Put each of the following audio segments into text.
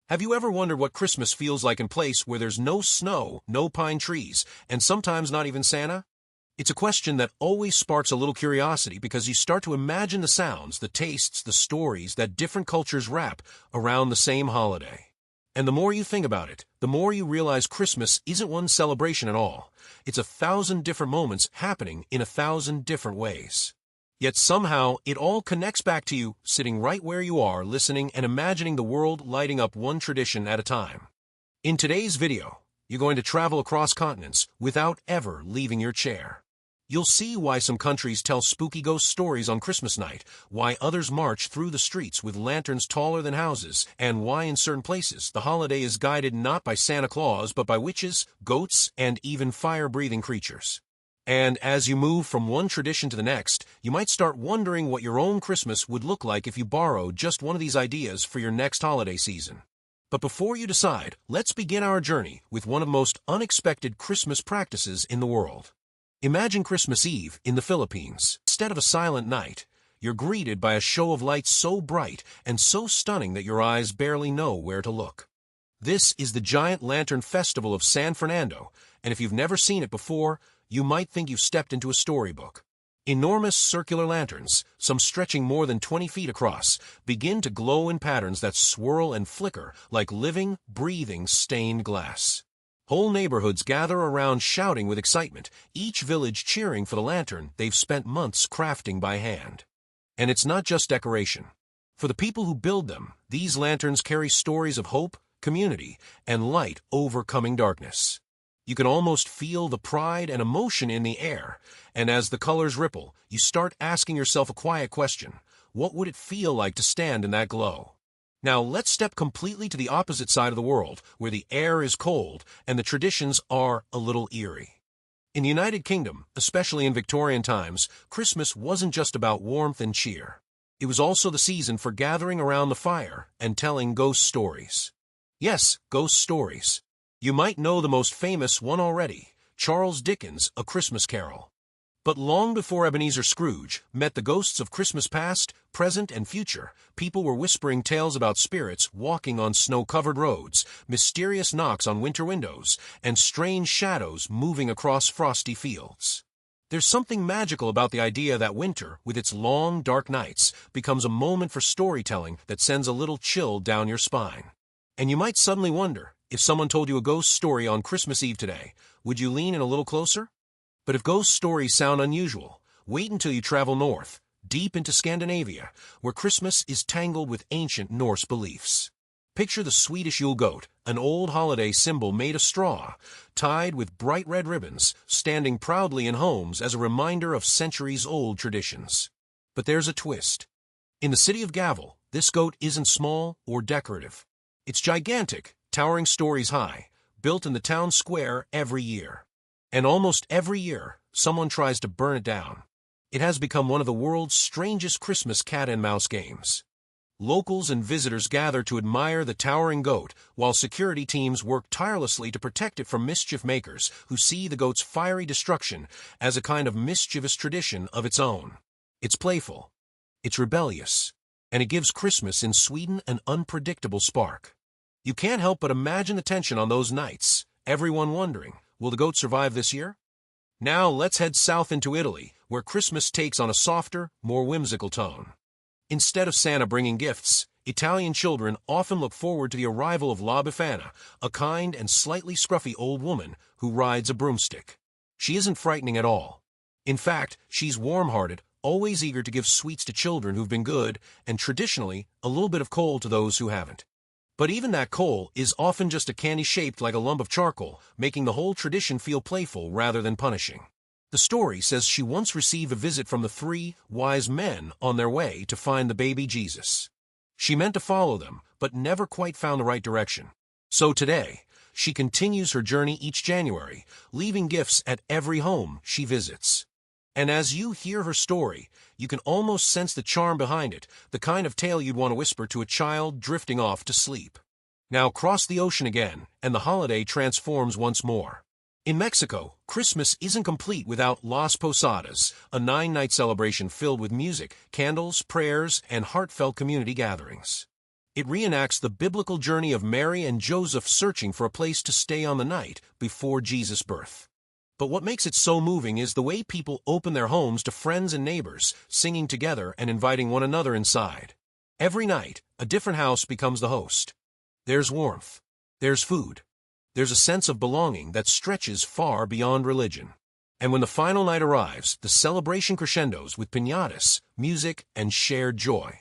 Have you ever wondered what Christmas feels like in a place where there's no snow, no pine trees, and sometimes not even Santa? It's a question that always sparks a little curiosity because you start to imagine the sounds, the tastes, the stories that different cultures wrap around the same holiday. And the more you think about it, the more you realize Christmas isn't one celebration at all. It's 1,000 different moments happening in 1,000 different ways. Yet somehow, it all connects back to you, sitting right where you are, listening and imagining the world lighting up one tradition at a time. In today's video, you're going to travel across continents without ever leaving your chair. You'll see why some countries tell spooky ghost stories on Christmas night, why others march through the streets with lanterns taller than houses, and why in certain places the holiday is guided not by Santa Claus but by witches, goats, and even fire-breathing creatures. And as you move from one tradition to the next, you might start wondering what your own Christmas would look like if you borrowed just one of these ideas for your next holiday season. But before you decide, let's begin our journey with one of the most unexpected Christmas practices in the world. Imagine Christmas Eve in the Philippines. Instead of a silent night, you're greeted by a show of lights so bright and so stunning that your eyes barely know where to look. This is the giant lantern festival of San Fernando, and if you've never seen it before, you might think you've stepped into a storybook. Enormous circular lanterns, some stretching more than 20 feet across, begin to glow in patterns that swirl and flicker like living, breathing stained glass. Whole neighborhoods gather around shouting with excitement, each village cheering for the lantern they've spent months crafting by hand. And it's not just decoration. For the people who build them, these lanterns carry stories of hope, community, and light overcoming darkness. You can almost feel the pride and emotion in the air, and as the colors ripple, you start asking yourself a quiet question. What would it feel like to stand in that glow? Now let's step completely to the opposite side of the world, where the air is cold and the traditions are a little eerie. In the United Kingdom, especially in Victorian times, Christmas wasn't just about warmth and cheer. It was also the season for gathering around the fire and telling ghost stories. Yes, ghost stories. You might know the most famous one already, Charles Dickens' A Christmas Carol. But long before Ebenezer Scrooge met the ghosts of Christmas past, present, and future, people were whispering tales about spirits walking on snow-covered roads, mysterious knocks on winter windows, and strange shadows moving across frosty fields. There's something magical about the idea that winter, with its long, dark nights, becomes a moment for storytelling that sends a little chill down your spine. And you might suddenly wonder, if someone told you a ghost story on Christmas Eve today, would you lean in a little closer? But if ghost stories sound unusual, wait until you travel north, deep into Scandinavia, where Christmas is tangled with ancient Norse beliefs. Picture the Swedish Yule goat, an old holiday symbol made of straw, tied with bright red ribbons, standing proudly in homes as a reminder of centuries-old traditions. But there's a twist. In the city of Gävle, this goat isn't small or decorative. It's gigantic, towering stories high, built in the town square every year. And almost every year, someone tries to burn it down. It has become one of the world's strangest Christmas cat-and-mouse games. Locals and visitors gather to admire the towering goat, while security teams work tirelessly to protect it from mischief makers who see the goat's fiery destruction as a kind of mischievous tradition of its own. It's playful, it's rebellious, and it gives Christmas in Sweden an unpredictable spark. You can't help but imagine the tension on those nights, everyone wondering, will the goat survive this year? Now let's head south into Italy, where Christmas takes on a softer, more whimsical tone. Instead of Santa bringing gifts, Italian children often look forward to the arrival of La Befana, a kind and slightly scruffy old woman who rides a broomstick. She isn't frightening at all. In fact, she's warm-hearted, always eager to give sweets to children who've been good, and traditionally, a little bit of coal to those who haven't. But even that coal is often just a candy shaped like a lump of charcoal, making the whole tradition feel playful rather than punishing. The story says she once received a visit from the 3 wise men on their way to find the baby Jesus. She meant to follow them, but never quite found the right direction. So today, she continues her journey each January, leaving gifts at every home she visits. And as you hear her story, you can almost sense the charm behind it, the kind of tale you'd want to whisper to a child drifting off to sleep. Now cross the ocean again, and the holiday transforms once more. In Mexico, Christmas isn't complete without Las Posadas, a 9-night celebration filled with music, candles, prayers, and heartfelt community gatherings. It reenacts the biblical journey of Mary and Joseph searching for a place to stay on the night before Jesus' birth. But what makes it so moving is the way people open their homes to friends and neighbors, singing together and inviting one another inside. Every night, a different house becomes the host. There's warmth. There's food. There's a sense of belonging that stretches far beyond religion. And when the final night arrives, the celebration crescendos with piñatas, music, and shared joy.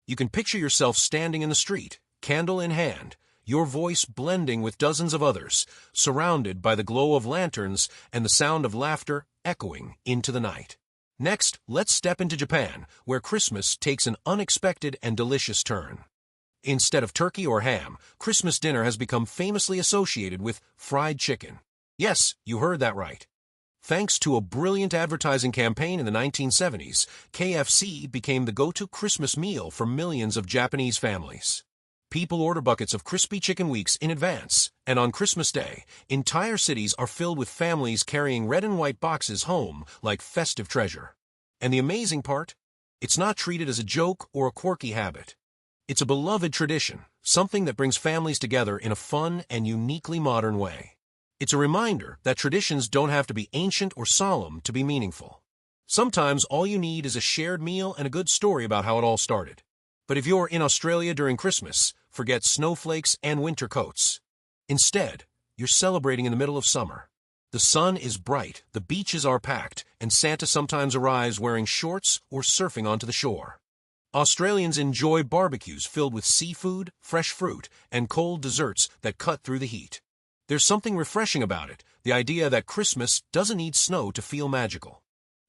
You can picture yourself standing in the street, candle in hand, your voice blending with dozens of others, surrounded by the glow of lanterns and the sound of laughter echoing into the night. Next, let's step into Japan, where Christmas takes an unexpected and delicious turn. Instead of turkey or ham, Christmas dinner has become famously associated with fried chicken. Yes, you heard that right. Thanks to a brilliant advertising campaign in the 1970s, KFC became the go-to Christmas meal for millions of Japanese families. People order buckets of crispy chicken weeks in advance, and on Christmas Day, entire cities are filled with families carrying red and white boxes home like festive treasure. And the amazing part? It's not treated as a joke or a quirky habit. It's a beloved tradition, something that brings families together in a fun and uniquely modern way. It's a reminder that traditions don't have to be ancient or solemn to be meaningful. Sometimes all you need is a shared meal and a good story about how it all started. But if you're in Australia during Christmas, forget snowflakes and winter coats. Instead, you're celebrating in the middle of summer. The sun is bright, the beaches are packed, and Santa sometimes arrives wearing shorts or surfing onto the shore. Australians enjoy barbecues filled with seafood, fresh fruit, and cold desserts that cut through the heat. There's something refreshing about it, the idea that Christmas doesn't need snow to feel magical.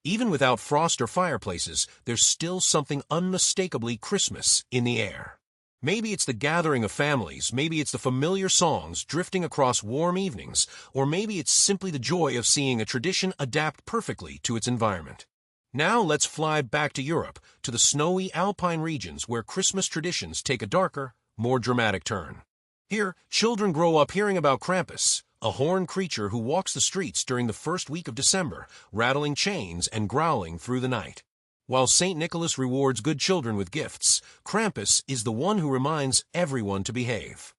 Even without frost or fireplaces, there's still something unmistakably Christmas in the air. Maybe it's the gathering of families, maybe it's the familiar songs drifting across warm evenings, or maybe it's simply the joy of seeing a tradition adapt perfectly to its environment. Now let's fly back to Europe, to the snowy alpine regions where Christmas traditions take a darker, more dramatic turn. Here, children grow up hearing about Krampus, a horned creature who walks the streets during the first week of December, rattling chains and growling through the night. While St. Nicholas rewards good children with gifts, Krampus is the one who reminds everyone to behave.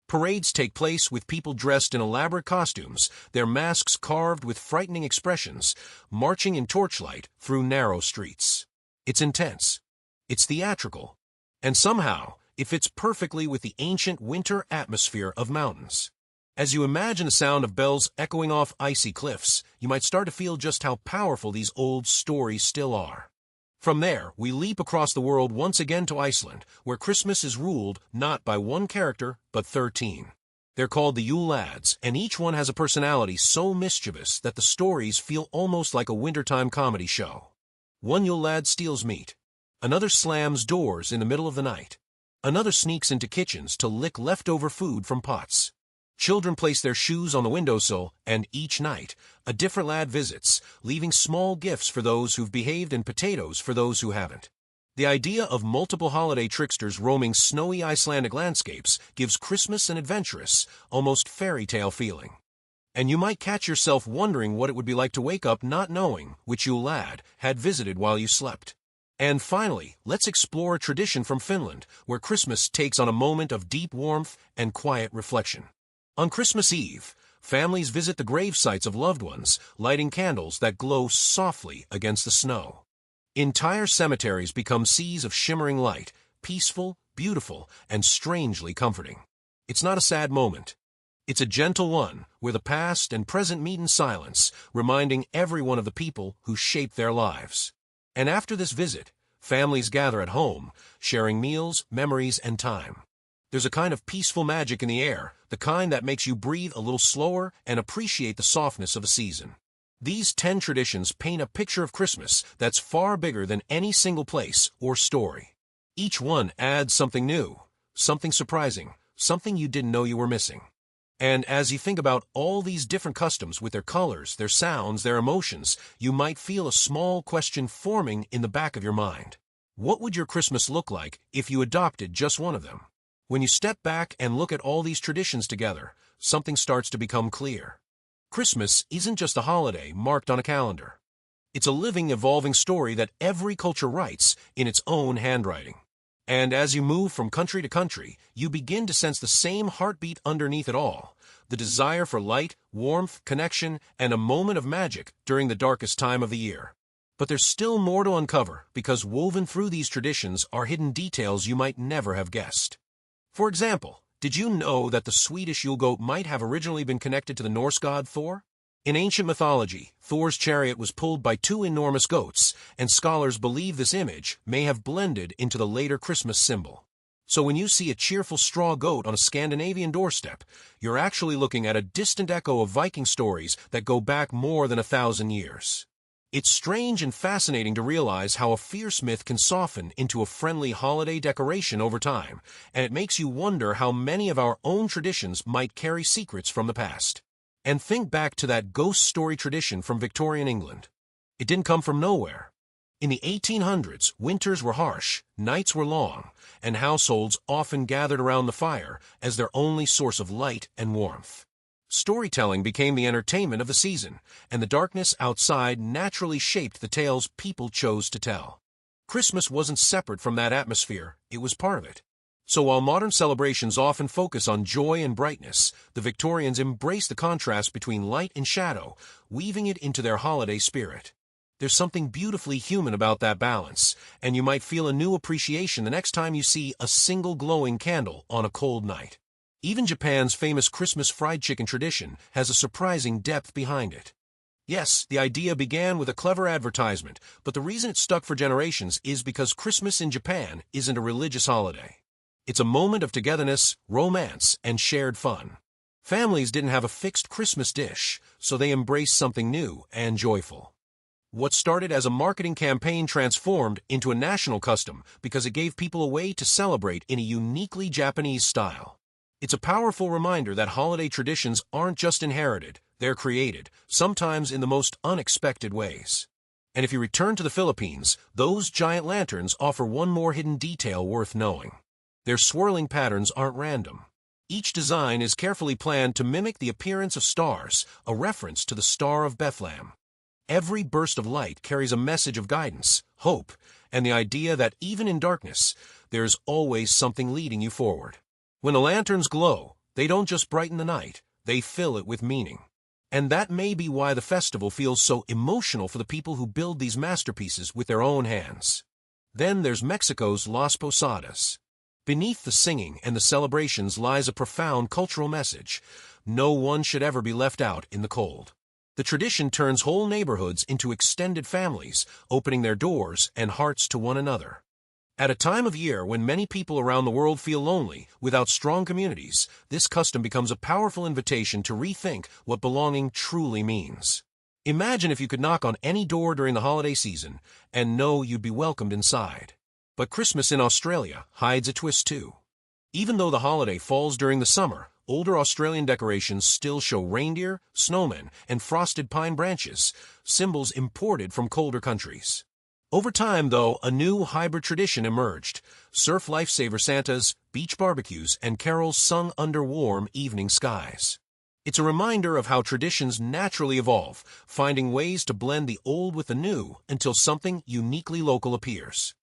Parades take place with people dressed in elaborate costumes, their masks carved with frightening expressions, marching in torchlight through narrow streets. It's intense. It's theatrical. And somehow, it fits perfectly with the ancient winter atmosphere of mountains. As you imagine the sound of bells echoing off icy cliffs, you might start to feel just how powerful these old stories still are. From there, we leap across the world once again to Iceland, where Christmas is ruled not by one character, but 13. They're called the Yule Lads, and each one has a personality so mischievous that the stories feel almost like a wintertime comedy show. One Yule Lad steals meat. Another slams doors in the middle of the night. Another sneaks into kitchens to lick leftover food from pots. Children place their shoes on the windowsill, and each night, a different lad visits, leaving small gifts for those who've behaved and potatoes for those who haven't. The idea of multiple holiday tricksters roaming snowy Icelandic landscapes gives Christmas an adventurous, almost fairy tale feeling. And you might catch yourself wondering what it would be like to wake up not knowing which Yule Lad had visited while you slept. And finally, let's explore a tradition from Finland, where Christmas takes on a moment of deep warmth and quiet reflection. On Christmas Eve, families visit the grave sites of loved ones, lighting candles that glow softly against the snow. Entire cemeteries become seas of shimmering light, peaceful, beautiful, and strangely comforting. It's not a sad moment. It's a gentle one, where the past and present meet in silence, reminding everyone of the people who shaped their lives. And after this visit, families gather at home, sharing meals, memories, and time. There's a kind of peaceful magic in the air, the kind that makes you breathe a little slower and appreciate the softness of a season. These 10 traditions paint a picture of Christmas that's far bigger than any single place or story. Each one adds something new, something surprising, something you didn't know you were missing. And as you think about all these different customs with their colors, their sounds, their emotions, you might feel a small question forming in the back of your mind. What would your Christmas look like if you adopted just one of them? When you step back and look at all these traditions together, something starts to become clear. Christmas isn't just a holiday marked on a calendar. It's a living, evolving story that every culture writes in its own handwriting. And as you move from country to country, you begin to sense the same heartbeat underneath it all, the desire for light, warmth, connection, and a moment of magic during the darkest time of the year. But there's still more to uncover, because woven through these traditions are hidden details you might never have guessed. For example, did you know that the Swedish Yule goat might have originally been connected to the Norse god Thor? In ancient mythology, Thor's chariot was pulled by two enormous goats, and scholars believe this image may have blended into the later Christmas symbol. So when you see a cheerful straw goat on a Scandinavian doorstep, you're actually looking at a distant echo of Viking stories that go back more than 1,000 years. It's strange and fascinating to realize how a fierce myth can soften into a friendly holiday decoration over time, and it makes you wonder how many of our own traditions might carry secrets from the past. And think back to that ghost story tradition from Victorian England. It didn't come from nowhere. In the 1800s, winters were harsh, nights were long, and households often gathered around the fire as their only source of light and warmth. Storytelling became the entertainment of the season, and the darkness outside naturally shaped the tales people chose to tell. Christmas wasn't separate from that atmosphere, it was part of it. So while modern celebrations often focus on joy and brightness, the Victorians embraced the contrast between light and shadow, weaving it into their holiday spirit. There's something beautifully human about that balance, and you might feel a new appreciation the next time you see a single glowing candle on a cold night. Even Japan's famous Christmas fried chicken tradition has a surprising depth behind it. Yes, the idea began with a clever advertisement, but the reason it stuck for generations is because Christmas in Japan isn't a religious holiday. It's a moment of togetherness, romance, and shared fun. Families didn't have a fixed Christmas dish, so they embraced something new and joyful. What started as a marketing campaign transformed into a national custom because it gave people a way to celebrate in a uniquely Japanese style. It's a powerful reminder that holiday traditions aren't just inherited, they're created, sometimes in the most unexpected ways. And if you return to the Philippines, those giant lanterns offer one more hidden detail worth knowing. Their swirling patterns aren't random. Each design is carefully planned to mimic the appearance of stars, a reference to the Star of Bethlehem. Every burst of light carries a message of guidance, hope, and the idea that even in darkness, there's always something leading you forward. When the lanterns glow, they don't just brighten the night, they fill it with meaning. And that may be why the festival feels so emotional for the people who build these masterpieces with their own hands. Then there's Mexico's Las Posadas. Beneath the singing and the celebrations lies a profound cultural message. No one should ever be left out in the cold. The tradition turns whole neighborhoods into extended families, opening their doors and hearts to one another. At a time of year when many people around the world feel lonely, without strong communities, this custom becomes a powerful invitation to rethink what belonging truly means. Imagine if you could knock on any door during the holiday season and know you'd be welcomed inside. But Christmas in Australia hides a twist too. Even though the holiday falls during the summer, older Australian decorations still show reindeer, snowmen, and frosted pine branches, symbols imported from colder countries. Over time, though, a new hybrid tradition emerged: surf lifesaver Santas, beach barbecues, and carols sung under warm evening skies. It's a reminder of how traditions naturally evolve, finding ways to blend the old with the new until something uniquely local appears.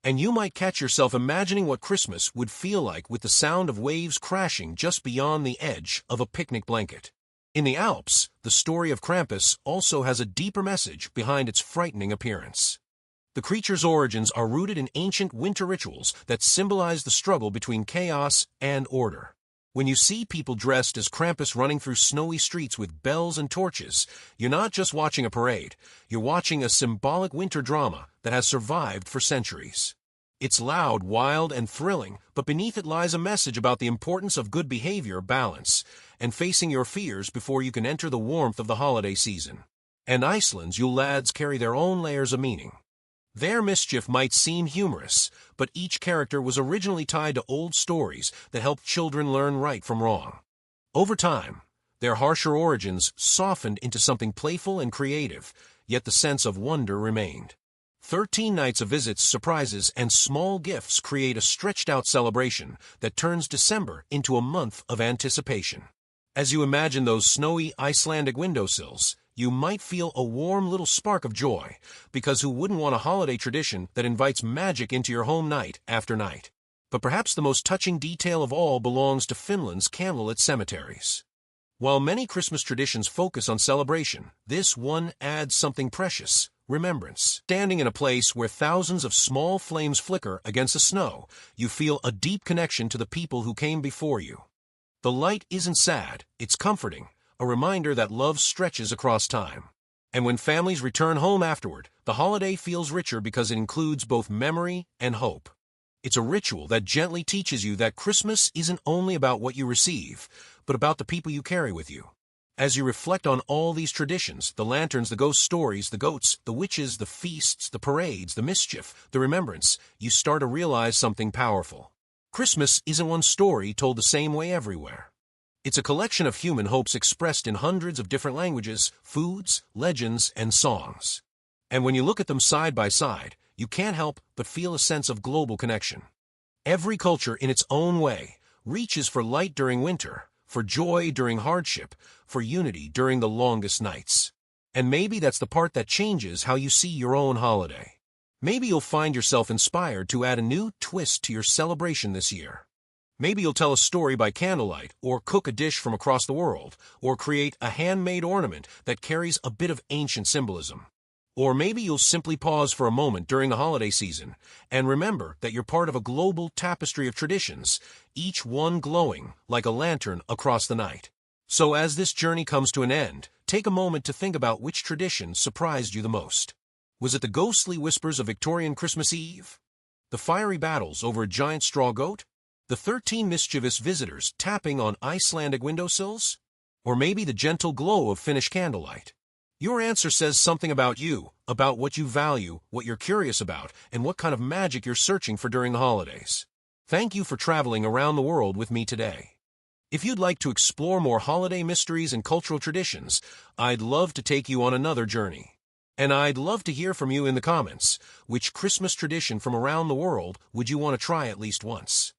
And you might catch yourself imagining what Christmas would feel like with the sound of waves crashing just beyond the edge of a picnic blanket. In the Alps, the story of Krampus also has a deeper message behind its frightening appearance. The creature's origins are rooted in ancient winter rituals that symbolize the struggle between chaos and order. When you see people dressed as Krampus running through snowy streets with bells and torches, you're not just watching a parade, you're watching a symbolic winter drama that has survived for centuries. It's loud, wild, and thrilling, but beneath it lies a message about the importance of good behavior, balance, and facing your fears before you can enter the warmth of the holiday season. And Iceland's Yule Lads carry their own layers of meaning. Their mischief might seem humorous, but each character was originally tied to old stories that helped children learn right from wrong. Over time, their harsher origins softened into something playful and creative, yet the sense of wonder remained. 13 nights of visits, surprises, and small gifts create a stretched-out celebration that turns December into a month of anticipation. As you imagine those snowy Icelandic windowsills, you might feel a warm little spark of joy, because who wouldn't want a holiday tradition that invites magic into your home night after night? But perhaps the most touching detail of all belongs to Finland's candlelit cemeteries. While many Christmas traditions focus on celebration, this one adds something precious: remembrance. Standing in a place where thousands of small flames flicker against the snow, you feel a deep connection to the people who came before you. The light isn't sad, it's comforting, a reminder that love stretches across time. And when families return home afterward, the holiday feels richer because it includes both memory and hope. It's a ritual that gently teaches you that Christmas isn't only about what you receive, but about the people you carry with you. As you reflect on all these traditions, the lanterns, the ghost stories, the goats, the witches, the feasts, the parades, the mischief, the remembrance, you start to realize something powerful. Christmas isn't one story told the same way everywhere. It's a collection of human hopes expressed in hundreds of different languages, foods, legends, and songs. And when you look at them side by side, you can't help but feel a sense of global connection. Every culture, in its own way, reaches for light during winter, for joy during hardship, for unity during the longest nights. And maybe that's the part that changes how you see your own holiday. Maybe you'll find yourself inspired to add a new twist to your celebration this year. Maybe you'll tell a story by candlelight, or cook a dish from across the world, or create a handmade ornament that carries a bit of ancient symbolism. Or maybe you'll simply pause for a moment during the holiday season and remember that you're part of a global tapestry of traditions, each one glowing like a lantern across the night. So as this journey comes to an end, take a moment to think about which tradition surprised you the most. Was it the ghostly whispers of Victorian Christmas Eve? The fiery battles over a giant straw goat? The 13 mischievous visitors tapping on Icelandic windowsills? Or maybe the gentle glow of Finnish candlelight? Your answer says something about you, about what you value, what you're curious about, and what kind of magic you're searching for during the holidays. Thank you for traveling around the world with me today. If you'd like to explore more holiday mysteries and cultural traditions, I'd love to take you on another journey. And I'd love to hear from you in the comments. Which Christmas tradition from around the world would you want to try at least once?